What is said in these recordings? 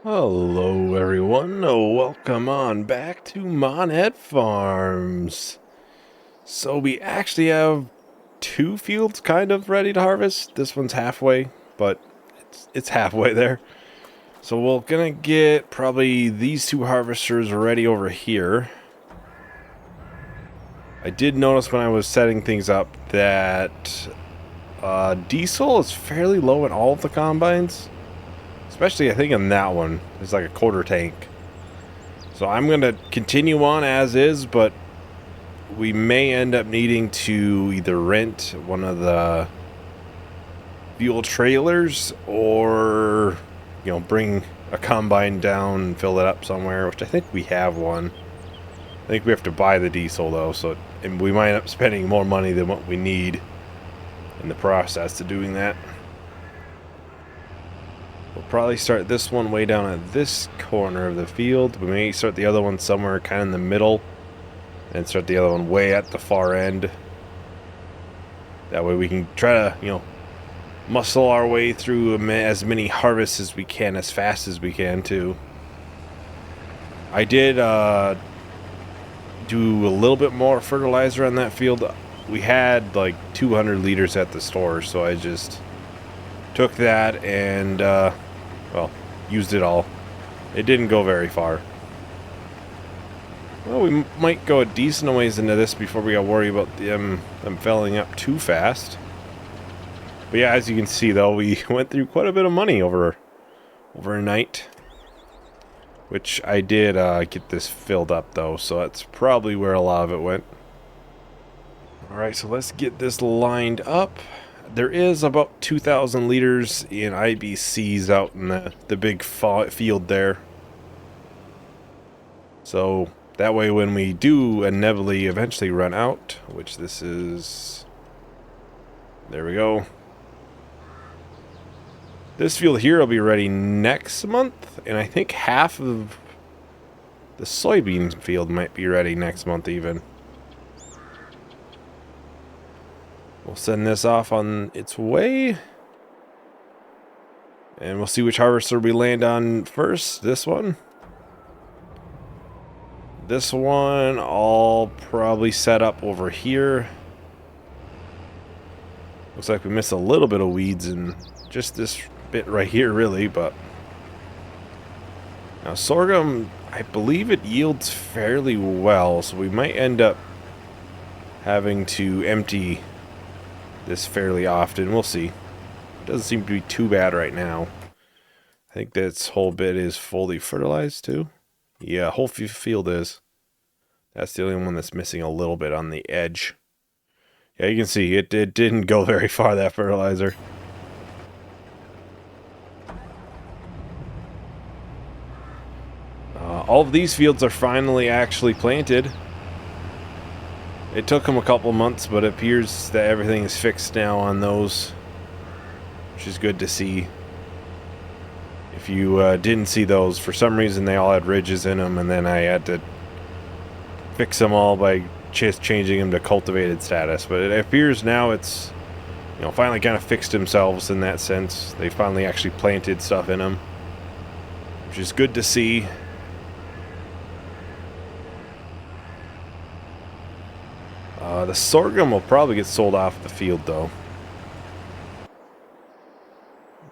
Hello everyone, welcome on back to Monhead Farms. So we actually have two fields kind of ready to harvest. This one's halfway, but it's halfway there. So we're gonna get probably these two harvesters ready over here. I did notice when I was setting things up that diesel is fairly low in all of the combines. Especially I think in that one, it's like a quarter tank. So I'm going to continue on as is, but we may end up needing to either rent one of the fuel trailers or, bring a combine down and fill it up somewhere, which I think we have one. I think we have to buy the diesel though, and we might end up spending more money than what we need in the process to doing that. We'll probably start this one way down at this corner of the field. We may start the other one somewhere kind of in the middle and start the other one way at the far end. That way we can try to, muscle our way through as many harvests as we can, as fast as we can, too. I did do a little bit more fertilizer on that field. We had like 200 liters at the store, so I just took that and, used it all. It didn't go very far. Well, we might go a decent ways into this before we got to worry about them filling up too fast. But yeah, as you can see, though, we went through quite a bit of money over a night. Which I did get this filled up, though, so that's probably where a lot of it went. Alright, so let's get this lined up. There is about 2,000 liters in IBCs out in the big field there. So that way when we do inevitably eventually run out, which this is... There we go. This field here will be ready next month, and I think half of the soybean field might be ready next month even. We'll send this off on its way. And we'll see which harvester we land on first. This one. This one I'll probably set up over here. Looks like we missed a little bit of weeds in just this bit right here, really, but... Now, sorghum, I believe it yields fairly well, so we might end up having to empty this fairly often. We'll see. It doesn't seem to be too bad right now. I think this whole bit is fully fertilized too. Yeah, whole field is. That's the only one that's missing a little bit on the edge. Yeah, you can see it didn't go very far, that fertilizer. All of these fields are finally actually planted. It took them a couple months, but it appears that everything is fixed now on those, which is good to see. If you didn't see those, for some reason they all had ridges in them, and then I had to fix them all by just changing them to cultivated status. But it appears now it's, finally kind of fixed themselves in that sense. They finally actually planted stuff in them, which is good to see. The sorghum will probably get sold off the field, though.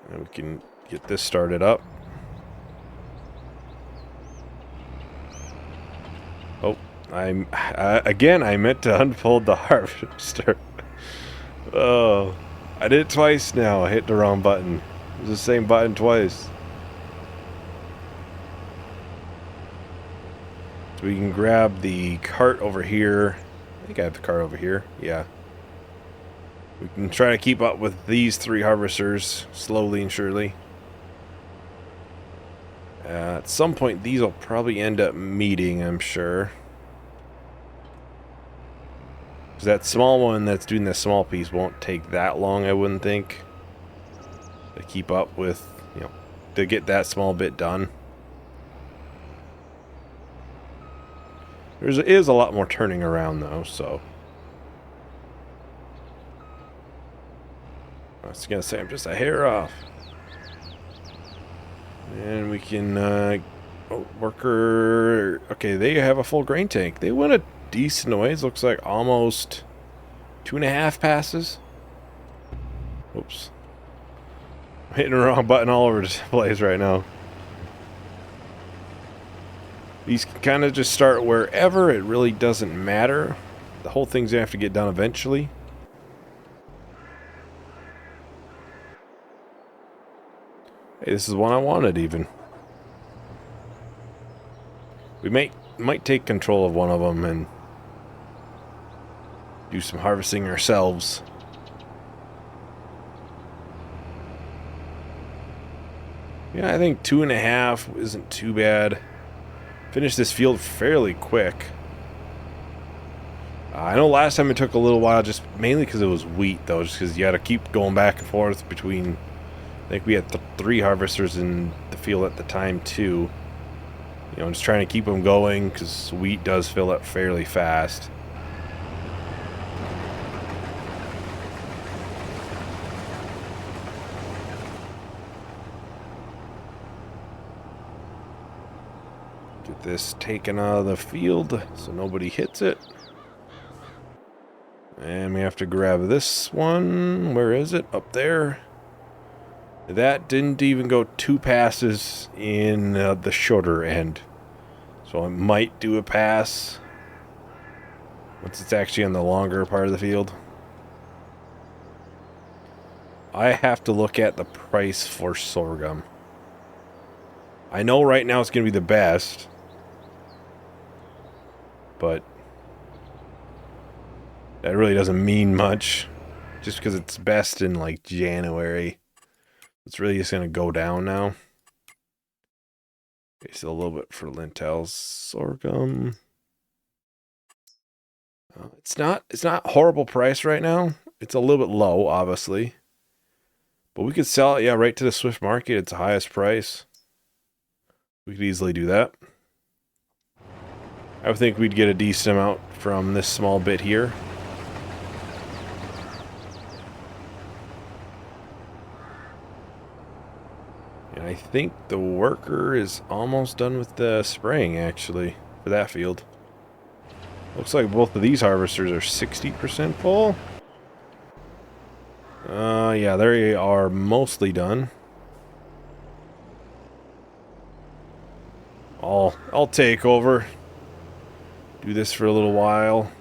And we can get this started up. Oh, again, I meant to unfold the harvester. Oh, I did it twice now. I hit the wrong button. It was the same button twice. So we can grab the cart over here. I think I have the cart over here. Yeah. We can try to keep up with these three harvesters slowly and surely. At some point, these will probably end up meeting, I'm sure. Because that small one that's doing the small piece won't take that long, I wouldn't think. To keep up with, to get that small bit done. There is a lot more turning around, though, so... I was going to say I'm just a hair off. And we can, worker, okay, they have a full grain tank. They went a decent ways, looks like almost 2.5 passes. Oops. I'm hitting the wrong button all over the place right now. These can kind of just start wherever, it really doesn't matter. The whole thing's gonna have to get done eventually. Hey, this is one I wanted even. We might take control of one of them and do some harvesting ourselves. Yeah, I think 2.5 isn't too bad. Finish this field fairly quick. I know last time it took a little while, just mainly because it was wheat, though, just because you had to keep going back and forth between. I think we had 3 harvesters in the field at the time, too. You know, just trying to keep them going, because wheat does fill up fairly fast. Get this taken out of the field so nobody hits it. And we have to grab this one. Where is it? Up there. That didn't even go 2 passes in the shorter end. So I might do a pass once it's actually on the longer part of the field. I have to look at the price for sorghum. I know right now it's going to be the best. But that really doesn't mean much. Just because it's best in like January. It's really just going to go down now. Okay, so a little bit for lentils, sorghum. It's not horrible price right now. It's a little bit low, obviously. But we could sell it, yeah, right to the Swift market. It's the highest price. We could easily do that. I would think we'd get a decent amount from this small bit here. And I think the worker is almost done with the spraying, actually, for that field. Looks like both of these harvesters are 60% full. Yeah, they are mostly done. I'll take over. Do this for a little while.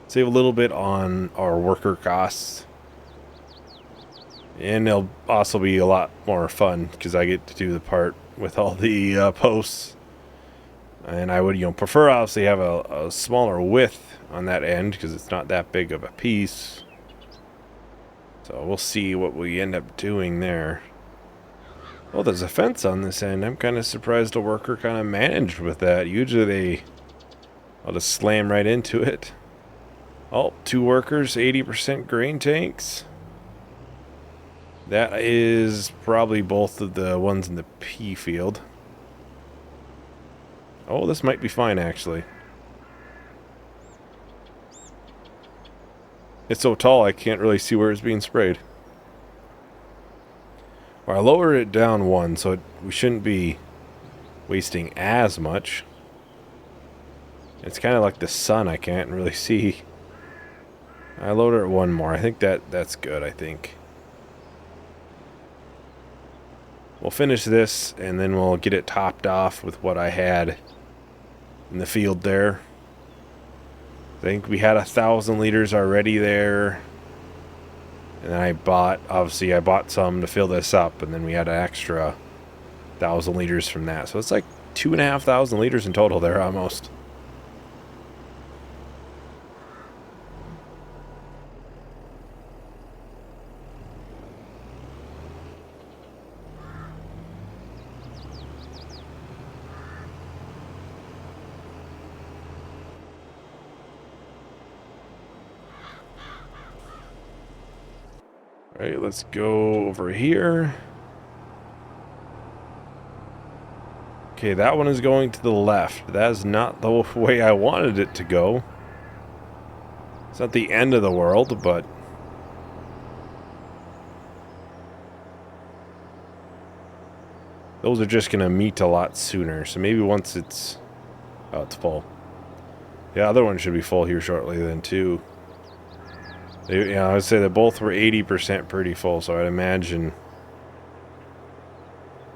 Save a little bit on our worker costs. And it'll also be a lot more fun because I get to do the part with all the posts. And I would, prefer obviously have a smaller width on that end because it's not that big of a piece. So we'll see what we end up doing there. Oh, there's a fence on this end. I'm kind of surprised a worker kind of managed with that. Usually I'll just slam right into it. Oh, 2 workers, 80% grain tanks. That is probably both of the ones in the pea field. Oh, this might be fine, actually. It's so tall, I can't really see where it's being sprayed. Well, I lowered it down 1, so we shouldn't be wasting as much. It's kind of like the sun, I can't really see. I lowered it 1 more. I think that's good, I think. We'll finish this, and then we'll get it topped off with what I had in the field there. I think we had 1,000 liters already there. And then I bought some to fill this up, and then we had an extra 1,000 liters from that. So it's like 2,500 liters in total there almost. Alright, let's go over here. Okay, that one is going to the left. That is not the way I wanted it to go. It's not the end of the world, but... those are just going to meet a lot sooner. So maybe once it's... Oh, it's full. The other one should be full here shortly then, too. They, I would say that both were 80% pretty full, so I'd imagine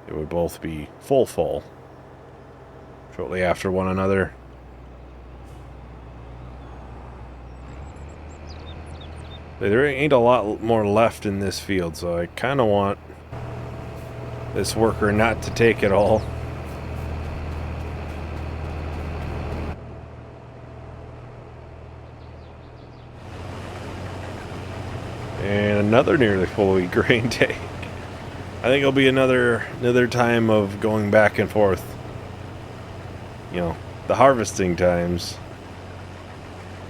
it would both be full shortly after one another. There ain't a lot more left in this field, so I kind of want this worker not to take it all. And another nearly full wheat grain tank. I think it'll be another time of going back and forth. You know, the harvesting times.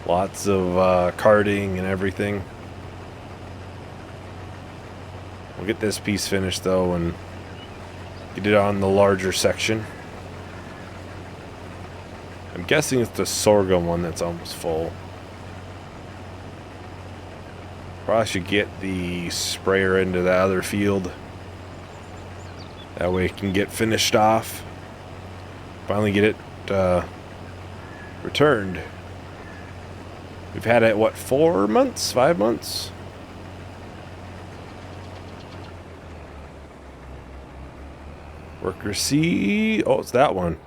Lots of carting and everything. We'll get this piece finished though and get it on the larger section. I'm guessing it's the sorghum one that's almost full. Probably should get the sprayer into the other field. That way it can get finished off. Finally get it returned. We've had it, what, 4 months? 5 months? Worker C. Oh, it's that one.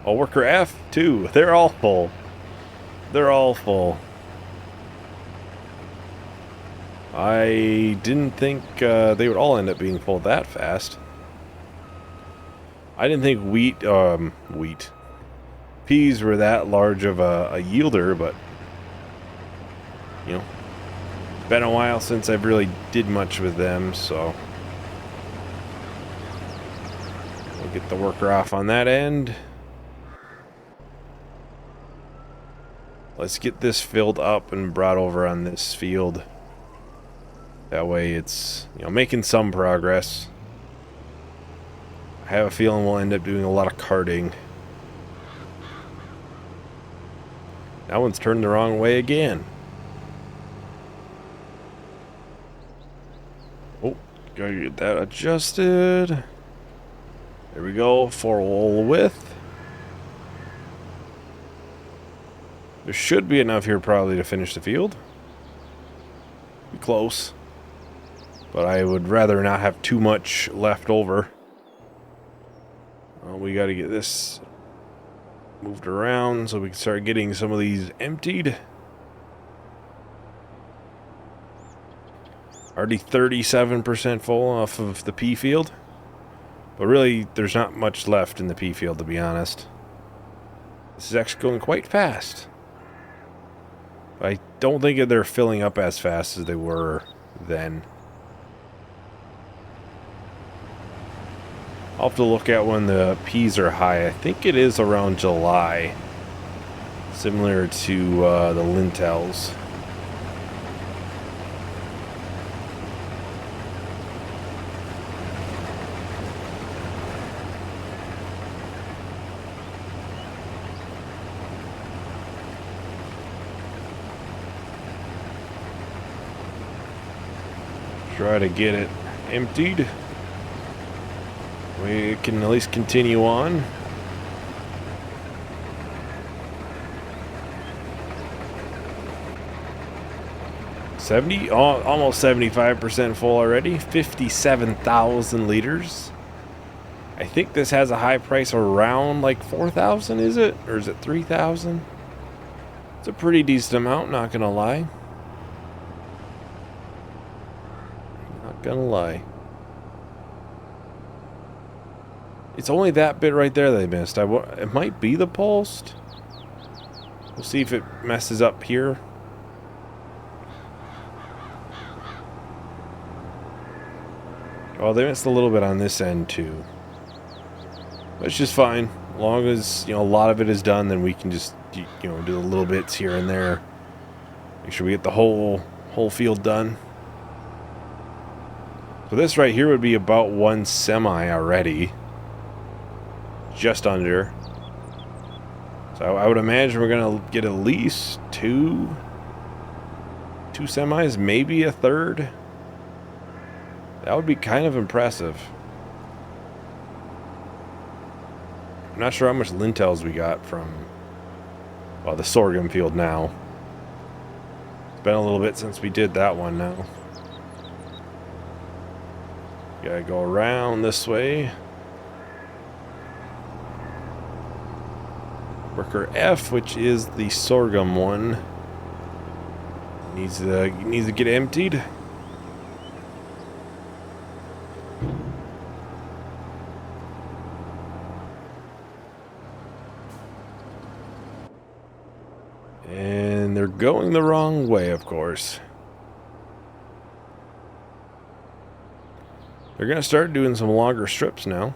Oh, worker F, too. They're all full. They're all full. I didn't think they would all end up being full that fast. I didn't think peas were that large of a yielder, but you know, it's been a while since I've really did much with them, so we'll get the worker off on that end. Let's get this filled up and brought over on this field. That way it's, you know, making some progress. I have a feeling we'll end up doing a lot of carting. That one's turned the wrong way again. Oh, gotta get that adjusted. There we go, full width. There should be enough here probably to finish the field. Be close. But I would rather not have too much left over. We got to get this moved around so we can start getting some of these emptied. Already 37% full off of the pea field. But really, there's not much left in the pea field, to be honest. This is actually going quite fast. I don't think they're filling up as fast as they were then. I'll have to look at when the peas are high. I think it is around July. Similar to the lentils. Try to get it emptied. We can at least continue on. Almost 75% full already. 57,000 liters. I think this has a high price around like 4,000, is it? Or is it 3,000? It's a pretty decent amount, not gonna lie. Not gonna lie. It's only that bit right there they missed. It might be the post. We'll see if it messes up here. Oh, they missed a little bit on this end too. But it's just fine. As long as, you know, a lot of it is done, then we can just, you know, do the little bits here and there. Make sure we get the whole field done. So this right here would be about 1 semi already. Just under. So I would imagine we're gonna get at least two semis, maybe a third. That would be kind of impressive. I'm not sure how much lintels we got from, well, the sorghum field now. It's been a little bit since we did that one now. Gotta go around this way. Worker F, which is the sorghum one, needs to get emptied. And they're going the wrong way, of course. They're going to start doing some longer strips now.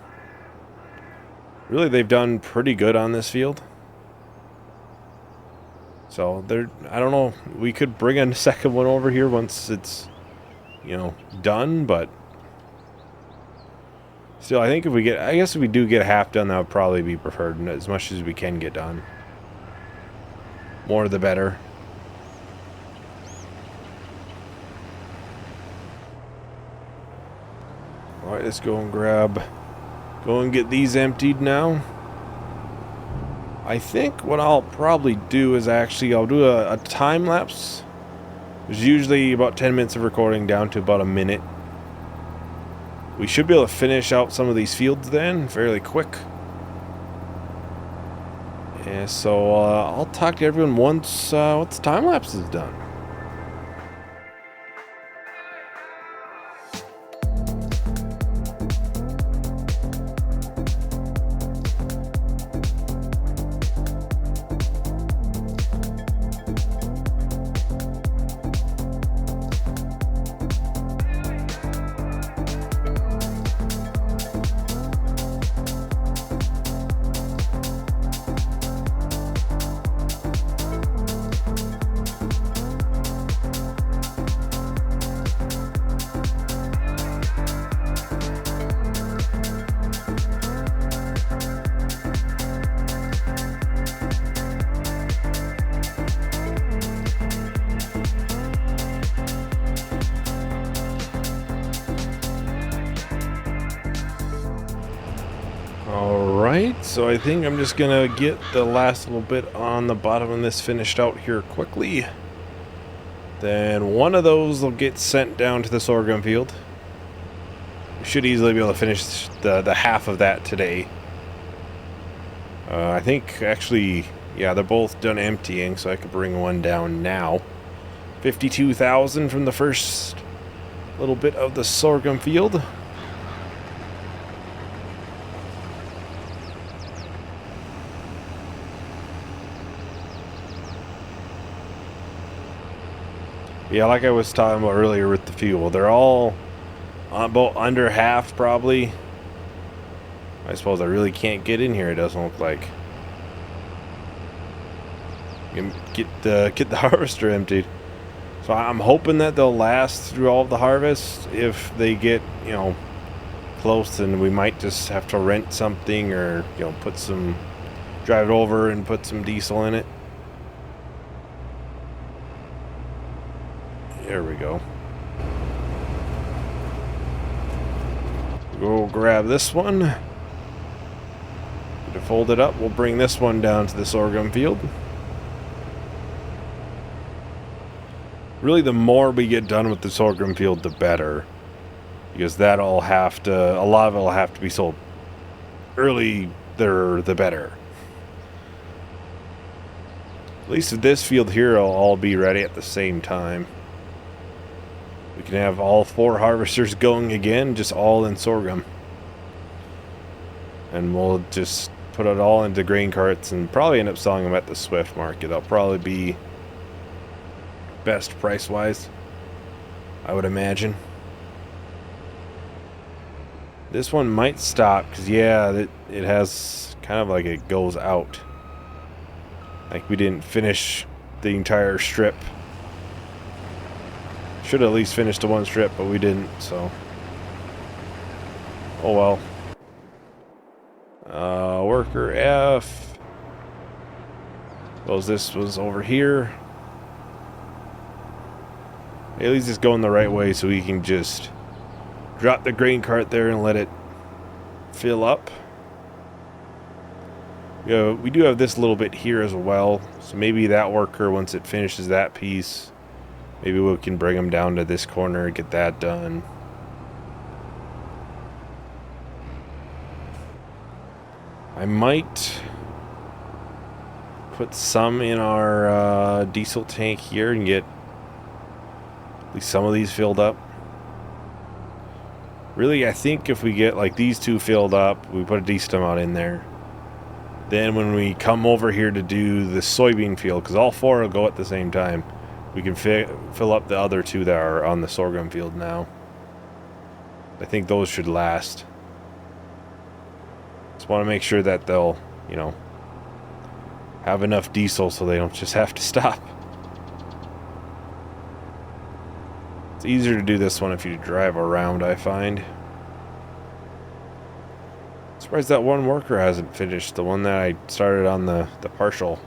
Really, they've done pretty good on this field. So, I don't know, we could bring a second one over here once it's, you know, done, but still, I think if we do get half done, that would probably be preferred, as much as we can get done. More the better. Alright, let's go and get these emptied now. I think what I'll probably do is I'll do a time lapse. There's usually about 10 minutes of recording down to about a minute. We should be able to finish out some of these fields then fairly quick. Yeah, so I'll talk to everyone once the time lapse is done. Alright, so I think I'm just gonna get the last little bit on the bottom of this finished out here quickly. Then one of those will get sent down to the sorghum field. We should easily be able to finish the half of that today. I think, actually, yeah, they're both done emptying, so I could bring one down now. 52,000 from the first little bit of the sorghum field. Yeah, like I was talking about earlier with the fuel, they're all about under half probably. I suppose I really can't get in here, it doesn't look like. Get the harvester emptied. So I'm hoping that they'll last through all of the harvest. If they get, you know, close, then we might just have to rent something, or, you know, drive it over and put some diesel in it. There we go. Go grab this one. Get it folded up. We'll bring this one down to the sorghum field. Really, the more we get done with the sorghum field, the better. Because a lot of it will have to be sold early, the better. At least with this field here, it'll all be ready at the same time. We can have all 4 harvesters going again, just all in sorghum. And we'll just put it all into grain carts and probably end up selling them at the Swift market. That'll probably be best price-wise, I would imagine. This one might stop, because, yeah, it has kind of like it goes out. Like we didn't finish the entire strip. Should have at least finished the one strip, but we didn't, so. Oh well. Worker F. Suppose this was over here. At least it's going the right way, so we can just drop the grain cart there and let it fill up. We do have this little bit here as well, so maybe that worker, once it finishes that piece, maybe we can bring them down to this corner and get that done. I might put some in our diesel tank here and get at least some of these filled up. Really, I think if we get like these two filled up, we put a decent amount in there. Then when we come over here to do the soybean field, because all four will go at the same time, we can fill up the other two that are on the sorghum field now. I think those should last. Just want to make sure that they'll, you know, have enough diesel so they don't just have to stop. It's easier to do this one if you drive around, I find. Surprised that one worker hasn't finished, the one that I started on the partial.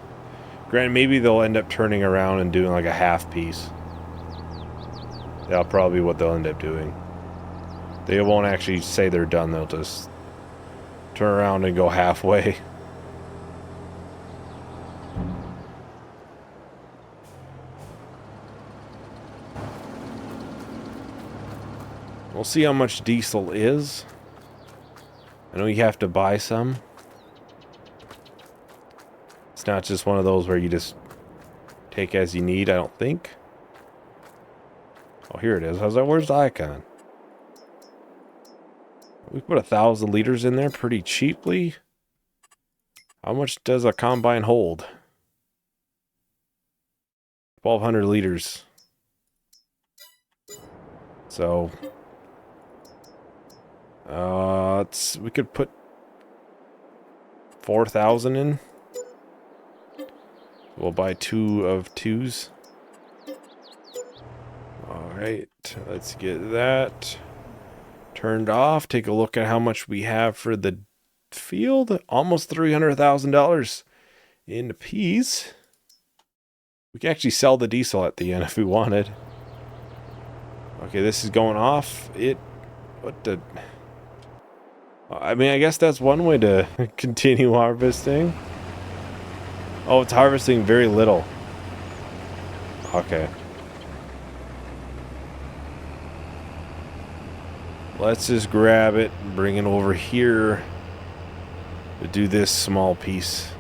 Granted, maybe they'll end up turning around and doing like a half piece. That'll probably be what they'll end up doing. They won't actually say they're done, they'll just turn around and go halfway. We'll see how much diesel is. I know you have to buy some. It's not just one of those where you just take as you need, I don't think. Oh, here it is. How's that? Where's the icon? We put 1,000 liters in there pretty cheaply. How much does a combine hold? 1,200 liters. So, we could put 4,000 in. We'll buy 2 of 2s. Alright, let's get that turned off. Take a look at how much we have for the field. Almost $300,000 in peas. We can actually sell the diesel at the end if we wanted. Okay, this is going off. What the... I mean, I guess that's one way to continue harvesting. Oh, it's harvesting very little. Okay. Let's just grab it and bring it over here to do this small piece.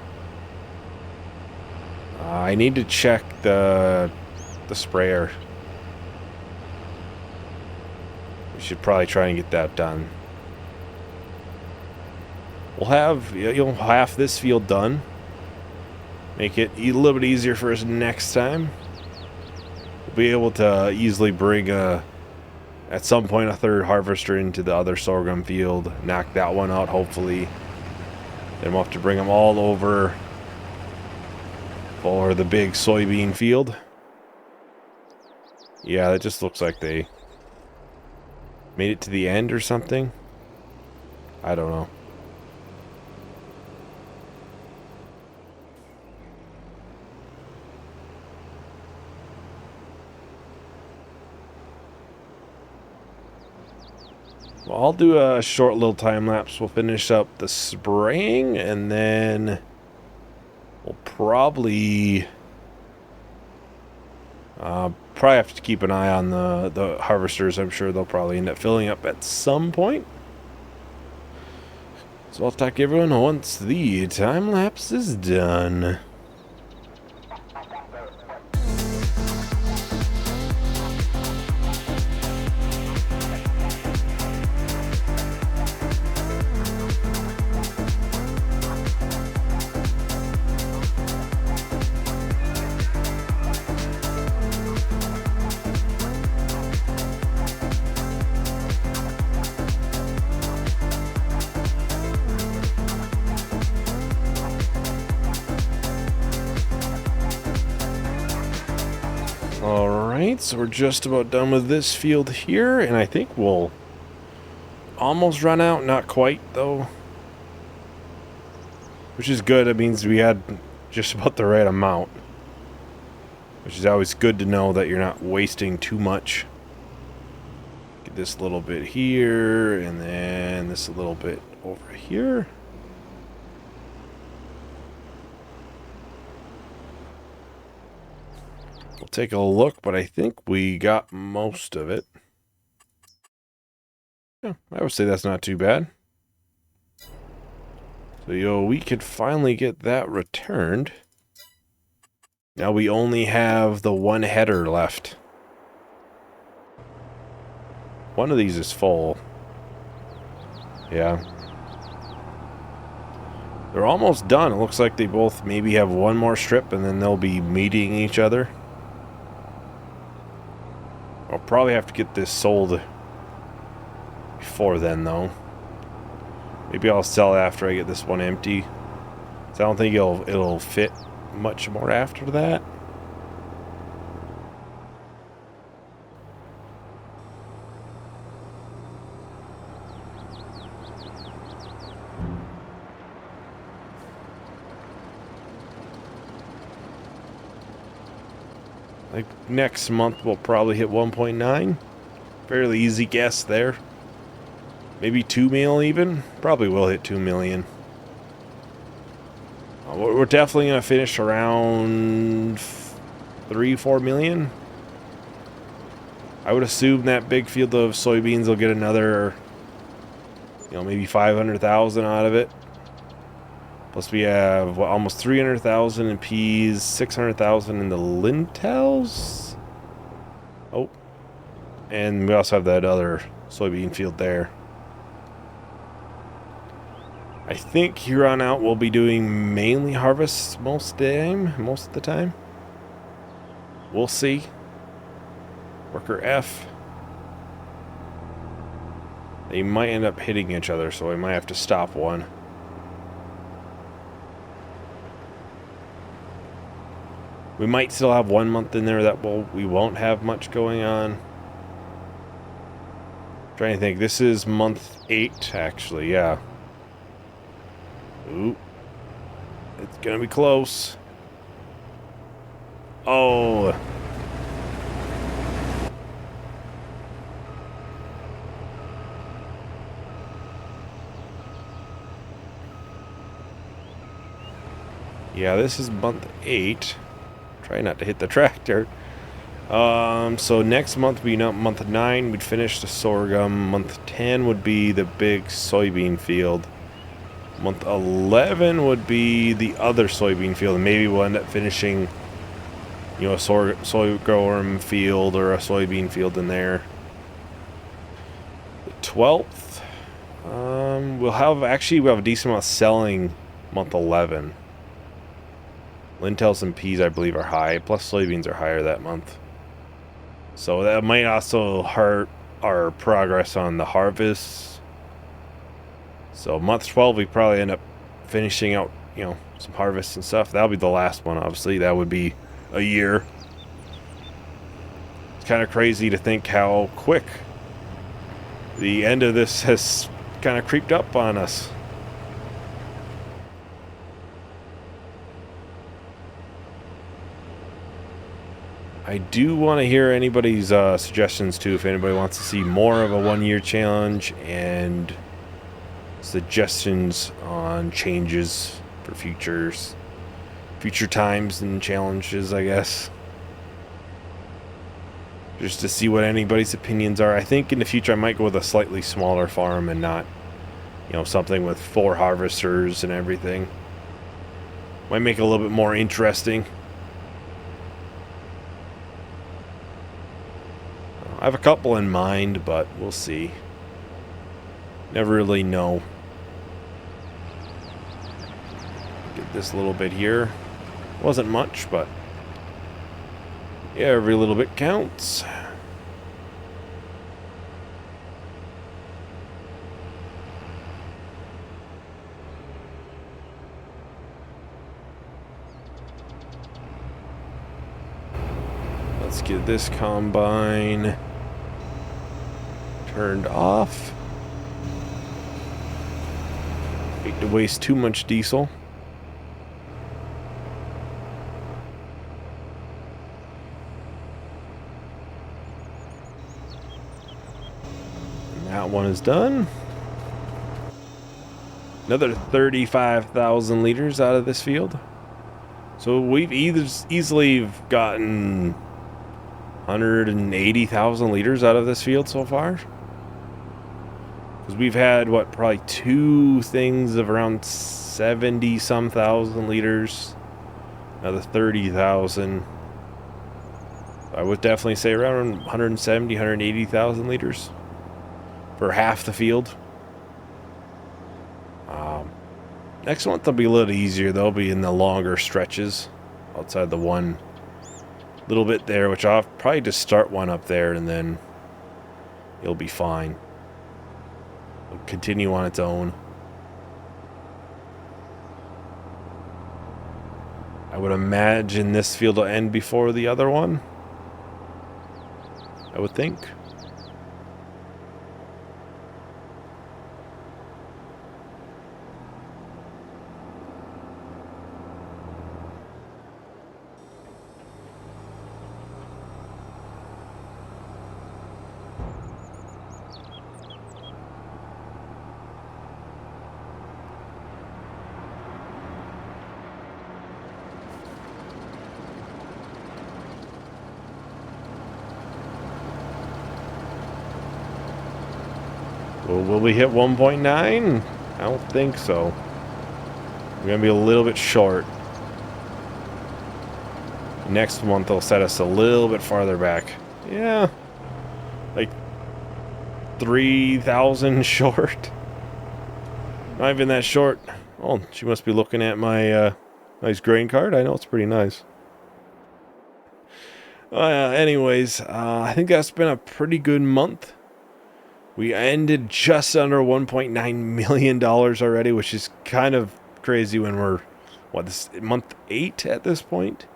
I need to check the sprayer. We should probably try and get that done. We'll have, you'll half this field done. Make it a little bit easier for us next time. We'll be able to easily bring at some point a third harvester into the other sorghum field. Knock that one out, hopefully. Then we'll have to bring them all over for the big soybean field. Yeah, that just looks like they made it to the end or something. I don't know. Well, I'll do a short little time lapse. We'll finish up the spraying, and then we'll probably have to keep an eye on the harvesters. I'm sure they'll probably end up filling up at some point. So I'll talk to everyone once the time lapse is done. Alright, so we're just about done with this field here, and I think we'll almost run out. Not quite, though. Which is good. It means we had just about the right amount. Which is always good to know that you're not wasting too much. Get this little bit here, and then this little bit over here. We'll take a look, but I think we got most of it. Yeah, I would say that's not too bad. So, we could finally get that returned. Now we only have the one header left. One of these is full. Yeah. They're almost done. It looks like they both maybe have one more strip and then they'll be meeting each other. I'll probably have to get this sold before then, though. Maybe I'll sell after I get this one empty. So I don't think it'll fit much more after that. Like next month we'll probably hit 1.9. Fairly easy guess there. Maybe 2 mil even. Probably will hit 2 million. We're definitely going to finish around 3-4 million. I would assume that big field of soybeans will get another, maybe 500,000 out of it. Plus we have almost 300,000 in peas, 600,000 in the lentils. Oh, and we also have that other soybean field there. I think here on out we'll be doing mainly harvests most of the time. We'll see. Worker F. They might end up hitting each other, so we might have to stop one. We might still have 1 month in there that we won't have much going on. Trying to think. This is month 8, actually. Yeah. Ooh. It's gonna be close. Oh. Yeah, this is month 8. Try not to hit the tractor. So next month would be month 9, we'd finish the sorghum. Month 10 would be the big soybean field. Month 11 would be the other soybean field, and maybe we'll end up finishing, a sorghum field or a soybean field in there. The 12th, we'll have a decent amount selling month 11. Lentils and peas, I believe, are high. Plus, soybeans are higher that month. So that might also hurt our progress on the harvest. So month 12, we probably end up finishing out, some harvests and stuff. That'll be the last one, obviously. That would be a year. It's kind of crazy to think how quick the end of this has kind of creeped up on us. I do want to hear anybody's suggestions too, if anybody wants to see more of a 1-year challenge and suggestions on changes for future times and challenges, I guess. Just to see what anybody's opinions are. I think in the future I might go with a slightly smaller farm and not, something with 4 harvesters and everything. Might make it a little bit more interesting. I have a couple in mind, but we'll see. Never really know. Get this little bit here. Wasn't much, but yeah, every little bit counts. Let's get this combine turned off. Hate to waste too much diesel. And that one is done. Another 35,000 liters out of this field. So we've easily gotten 180,000 liters out of this field so far. Because we've had, what, probably 2 things of around 70-some thousand liters. Another 30,000. I would definitely say around 170, 180,000 liters for half the field. Next month will be a little easier. They'll be in the longer stretches outside the one little bit there, which I'll probably just start one up there and then it'll be fine. It'll continue on its own. I would imagine this field will end before the other one. I would think. Well, will we hit 1.9? I don't think so. We're going to be a little bit short. Next month they'll set us a little bit farther back. Yeah. Like 3,000 short. Not even that short. Oh, she must be looking at my nice grain card. I know it's pretty nice. Anyways, I think that's been a pretty good month. We ended just under $1.9 million already, which is kind of crazy when we're, what, this month 8 at this point?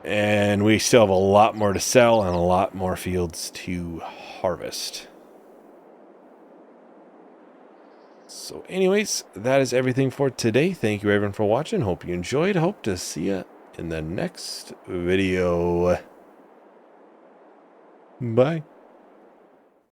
And we still have a lot more to sell and a lot more fields to harvest. So anyways, that is everything for today. Thank you everyone for watching. Hope you enjoyed. Hope to see you in the next video. Bye.